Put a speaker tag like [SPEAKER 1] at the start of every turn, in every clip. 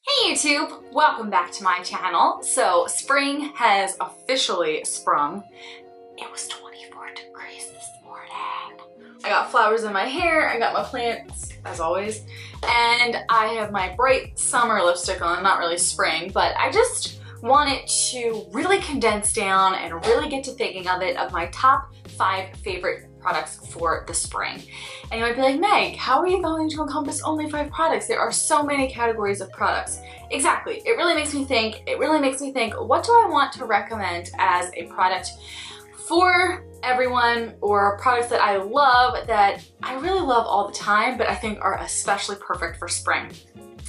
[SPEAKER 1] Hey YouTube! Welcome back to my channel. So spring has officially sprung. It was 24 degrees this morning. I got flowers in my hair, I got my plants as always, and I have my bright summer lipstick on, not really spring, but I just wanted to really condense down and really get to thinking of my top 5 favorite products for the spring. And you might be like, Meg, how are you going to encompass only 5 products? There are so many categories of products. Exactly. It really makes me think, what do I want to recommend as a product for everyone, or products that I love, that I really love all the time, but I think are especially perfect for spring.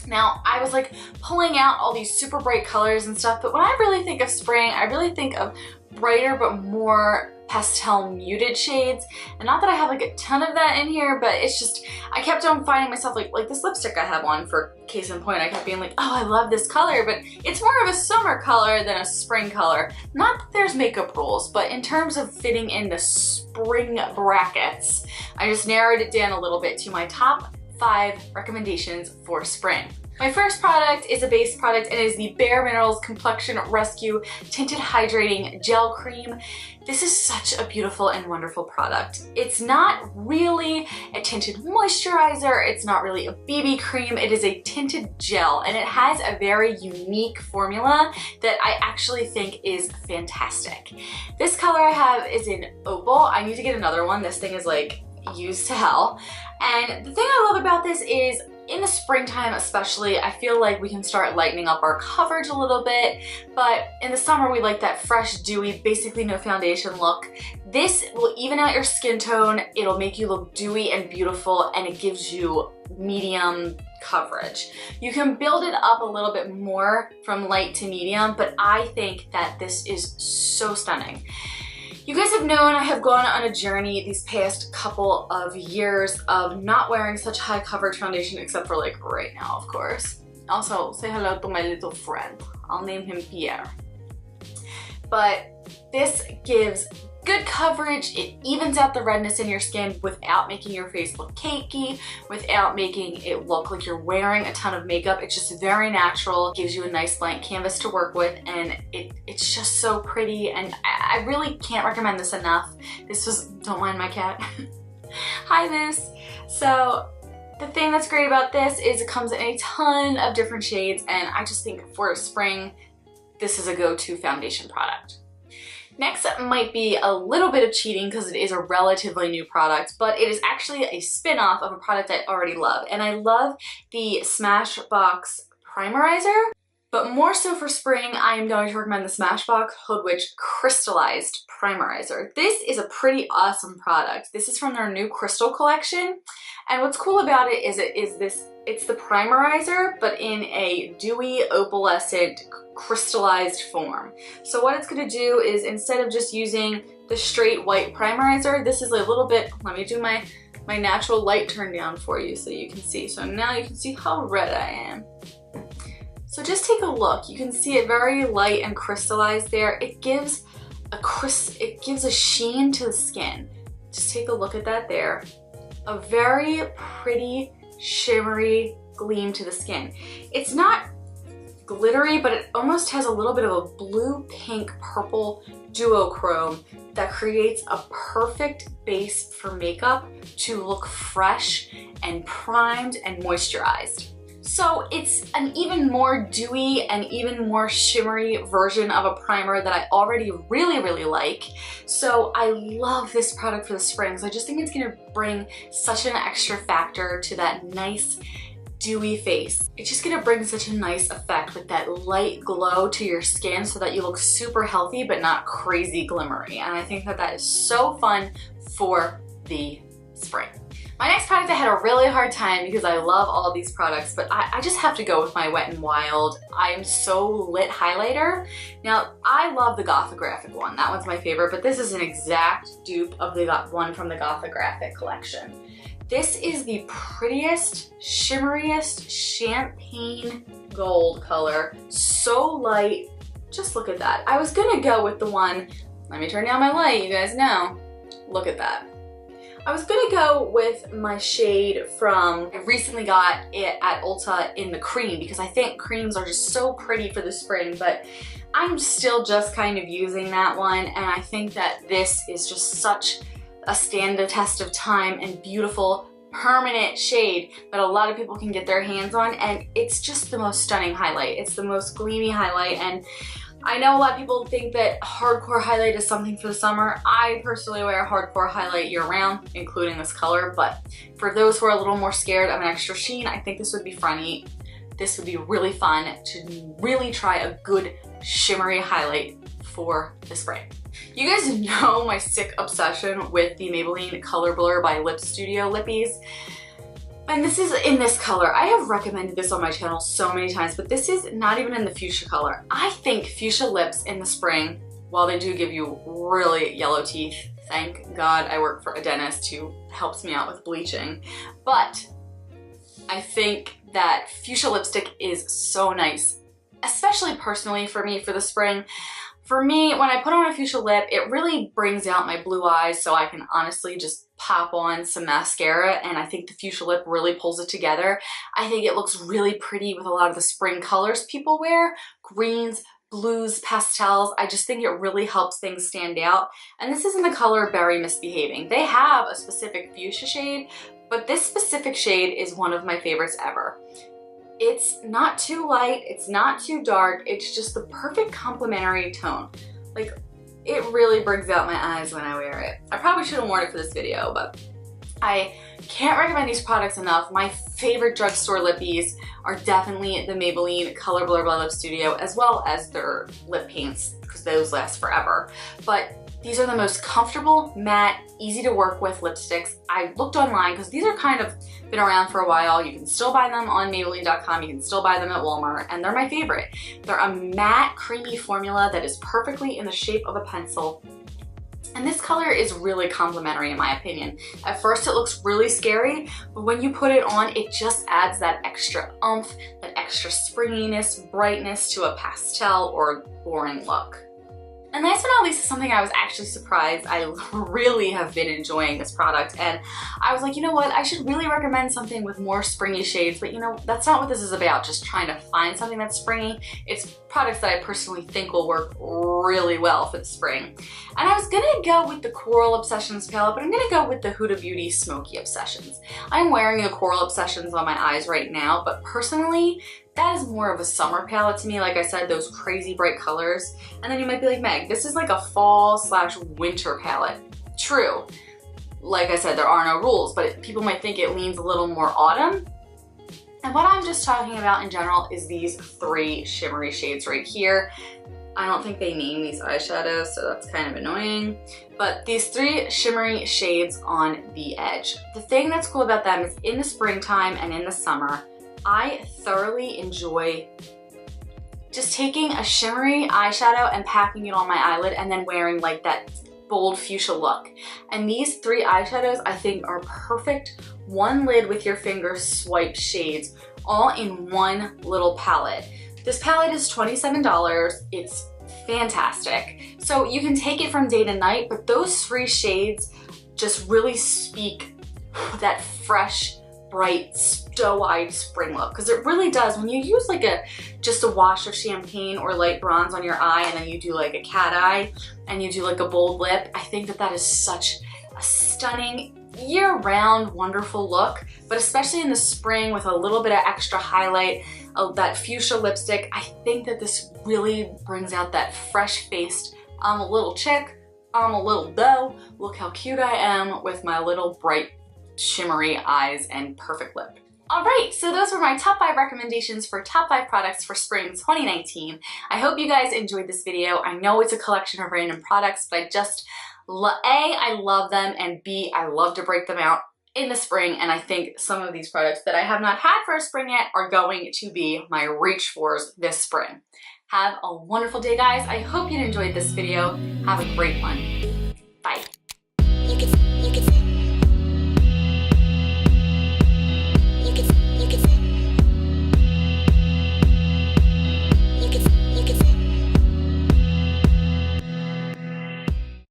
[SPEAKER 1] Now, I was like pulling out all these super bright colors and stuff, but when I really think of spring, I really think of brighter but more pastel muted shades. And not that I have like a ton of that in here, but it's just, I kept on finding myself like this lipstick I have on, for case in point, I kept being like, oh, I love this color, but it's more of a summer color than a spring color. Not that there's makeup rules, but in terms of fitting in the spring brackets, I just narrowed it down a little bit to my top 5 recommendations for spring. My first product is a base product, and it is the Bare Minerals Complexion Rescue Tinted Hydrating Gel Cream. This is such a beautiful and wonderful product. It's not really a tinted moisturizer, it's not really a BB cream, it is a tinted gel, and it has a very unique formula that I actually think is fantastic. This color I have is in Opal. I need to get another one. This thing is like used to hell. And the thing I love about this is, in the springtime especially, I feel like we can start lightening up our coverage a little bit, but in the summer we like that fresh, dewy, basically no foundation look. This will even out your skin tone, it'll make you look dewy and beautiful, and it gives you medium coverage. You can build it up a little bit more from light to medium, but I think that this is so stunning. You guys have known I have gone on a journey these past couple of years of not wearing such high coverage foundation, except for like right now, of course. Also, say hello to my little friend. I'll name him Pierre. But this gives good coverage. It evens out the redness in your skin without making your face look cakey, without making it look like you're wearing a ton of makeup. It's just very natural, gives you a nice blank canvas to work with, and it's just so pretty, and I really can't recommend this enough. This was, don't mind my cat. Hi, this. So the thing that's great about this is it comes in a ton of different shades, and I just think for spring, this is a go-to foundation product. Next up might be a little bit of cheating because it is a relatively new product, but it is actually a spin-off of a product I already love. And I love the Smashbox Primerizer, but more so for spring, I am going to recommend the Smashbox Hood Witch Crystallized Primerizer. This is a pretty awesome product. This is from their new Crystal collection. And what's cool about it is it's the primerizer, but in a dewy, opalescent, crystallized form. So what it's gonna do is, instead of just using the straight white primerizer, this is a little bit, let me do my natural light turn down for you so you can see. So now you can see how red I am. So just take a look. You can see it very light and crystallized there. It gives a sheen to the skin. Just take a look at that there. A very pretty, shimmery gleam to the skin. It's not glittery, but it almost has a little bit of a blue, pink, purple duochrome that creates a perfect base for makeup to look fresh and primed and moisturized. So it's an even more dewy and even more shimmery version of a primer that I already really like. So I love this product for the spring. So I just think it's gonna bring such an extra factor to that nice dewy face. It's just gonna bring such a nice effect with that light glow to your skin so that you look super healthy but not crazy glimmery. And I think that that is so fun for the spring. My next product, I had a really hard time because I love all these products, but I just have to go with my Wet n Wild I Am So Lit highlighter. Now, I love the Gothographic one. That one's my favorite, but this is an exact dupe of the one from the Gothographic collection. This is the prettiest, shimmeriest champagne gold color. So light. Just look at that. I was gonna go with the one, let me turn down my light, you guys know. Look at that. I was gonna go with my shade from, I recently got it at Ulta in the cream because I think creams are just so pretty for the spring, but I'm still just kind of using that one, and I think that this is just such a stand the test of time and beautiful permanent shade that a lot of people can get their hands on, and it's just the most stunning highlight. It's the most gleamy highlight, and I know a lot of people think that hardcore highlight is something for the summer. I personally wear a hardcore highlight year round, including this color, but for those who are a little more scared of an extra sheen, I think this would be funny. This would be really fun to really try a good shimmery highlight for the spring. You guys know my sick obsession with the Maybelline Color Blur by Lip Studio Lippies. And this is in this color. I have recommended this on my channel so many times, but this is not even in the fuchsia color. I think fuchsia lips in the spring, while they do give you really yellow teeth, thank God I work for a dentist who helps me out with bleaching, but I think that fuchsia lipstick is so nice, especially personally for me for the spring. For me, when I put on a fuchsia lip, it really brings out my blue eyes, so I can honestly just pop on some mascara, and I think the fuchsia lip really pulls it together. I think it looks really pretty with a lot of the spring colors people wear, greens, blues, pastels. I just think it really helps things stand out. And this is in the color Berry Misbehaving. They have a specific fuchsia shade, but this specific shade is one of my favorites ever. It's not too light, it's not too dark, it's just the perfect complementary tone. Like, it really brings out my eyes when I wear it. I probably should have worn it for this video, but I can't recommend these products enough. My favorite drugstore lippies are definitely the Maybelline Color Blur by Lip Studio, as well as their lip paints, because those last forever. But these are the most comfortable, matte, easy to work with lipsticks. I looked online because these are kind of been around for a while. You can still buy them on Maybelline.com. You can still buy them at Walmart, and they're my favorite. They're a matte, creamy formula that is perfectly in the shape of a pencil. And this color is really complimentary in my opinion. At first it looks really scary, but when you put it on, it just adds that extra oomph, that extra springiness, brightness to a pastel or boring look. And last but not least is something I was actually surprised. I really have been enjoying this product, and I was like, you know what, I should really recommend something with more springy shades, but you know, that's not what this is about, just trying to find something that's springy. It's products that I personally think will work really well for the spring. And I was gonna go with the Coral Obsessions palette, but I'm gonna go with the Huda Beauty Smoky Obsessions. I'm wearing the Coral Obsessions on my eyes right now, but personally, that is more of a summer palette to me. Like I said, those crazy bright colors. And then you might be like, Meg, this is like a fall/winter palette. True. Like I said, there are no rules, but people might think it leans a little more autumn. And what I'm just talking about in general is these three shimmery shades right here. I don't think they name these eyeshadows, so that's kind of annoying. But these three shimmery shades on the edge. The thing that's cool about them is in the springtime and in the summer, I thoroughly enjoy just taking a shimmery eyeshadow and packing it on my eyelid and then wearing like that bold fuchsia look. And these three eyeshadows I think are perfect one lid with your finger swipe shades all in one little palette. This palette is $27. It's fantastic. So you can take it from day to night, but those three shades just really speak that fresh, bright, doe-eyed spring look, because it really does. When you use like just a wash of champagne or light bronze on your eye, and then you do like a cat eye and you do like a bold lip, I think that that is such a stunning year-round wonderful look. But especially in the spring with a little bit of extra highlight of that fuchsia lipstick, I think that this really brings out that fresh-faced, I'm a little chick, I'm a little doe, look how cute I am with my little bright shimmery eyes and perfect lip. Alright, so those were my top 5 recommendations for top 5 products for spring 2019. I hope you guys enjoyed this video. I know it's a collection of random products, but I love them, and B, I love to break them out in the spring, and I think some of these products that I have not had for a spring yet are going to be my reach fors this spring. Have a wonderful day, guys. I hope you enjoyed this video. Have a great one. Bye.